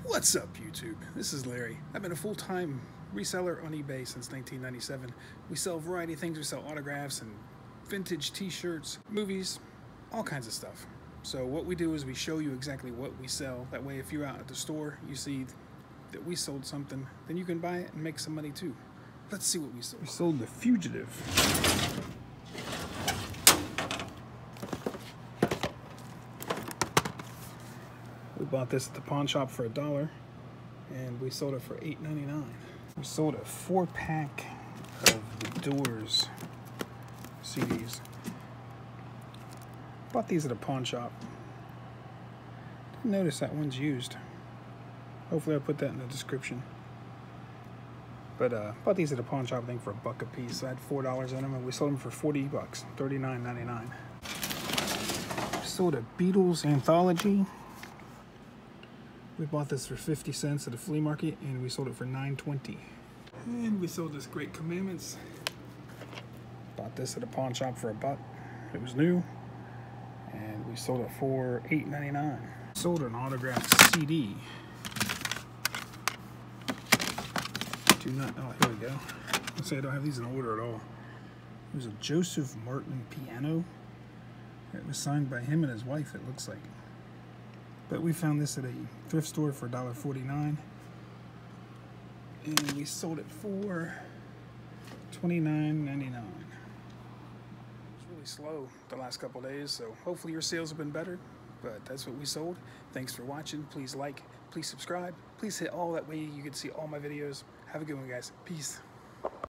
What's up, YouTube? This is Larry. I've been a full-time reseller on eBay since 1997. We sell a variety of things. We sell autographs and vintage t-shirts, movies, all kinds of stuff. So what we do is we show you exactly what we sell. That way if you're out at the store, you see that we sold something, then you can buy it and make some money too. Let's see what we sold. We sold The Fugitive. We bought this at the pawn shop for $1, and we sold it for $8.99. We sold a 4-pack of the Doors CDs. Bought these at a pawn shop. Didn't notice that one's used. Hopefully I'll put that in the description. But bought these at a pawn shop, I think, for $1 a piece. I had $4 in them, and we sold them for $40, $39.99. We sold a Beatles anthology. We bought this for 50 cents at a flea market, and we sold it for $9.20. And we sold this Great Commandments. Bought this at a pawn shop for $1. It was new, and we sold it for $8.99. Sold an autographed CD. Oh, here we go. Let's say I don't have these in order at all. It was a Joseph Martin piano. It was signed by him and his wife, it looks like. But we found this at a thrift store for $1.49, and we sold it for $29.99. It's really slow the last couple days, so hopefully your sales have been better, but that's what we sold. Thanks for watching. Please like, please subscribe, please hit all, that way you can see all my videos. Have a good one, guys. Peace.